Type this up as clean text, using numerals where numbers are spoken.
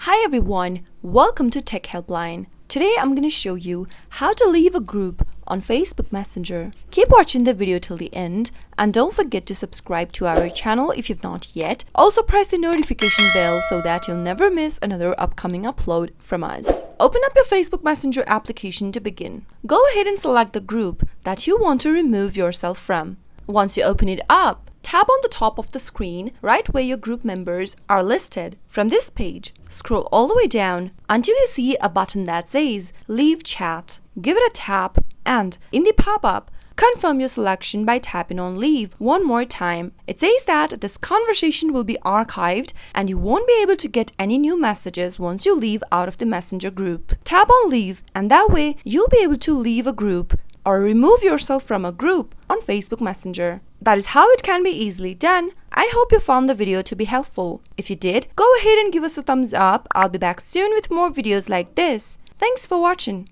Hi everyone, welcome to Tech Helpline. Today I'm going to show you how to leave a group on Facebook Messenger. Keep watching the video till the end and don't forget to subscribe to our channel if you've not yet. Also press the notification bell so that you'll never miss another upcoming upload from us. Open up your Facebook Messenger application to begin. Go ahead and select the group that you want to remove yourself from. Once you open it up, tap on the top of the screen right where your group members are listed. From this page, scroll all the way down until you see a button that says Leave Chat. Give it a tap and in the pop-up, confirm your selection by tapping on Leave one more time. It says that this conversation will be archived and you won't be able to get any new messages once you leave out of the Messenger group. Tap on Leave and that way you'll be able to leave a group or remove yourself from a group on Facebook Messenger. That is how it can be easily done. I hope you found the video to be helpful. If you did, go ahead and give us a thumbs up. I'll be back soon with more videos like this. Thanks for watching.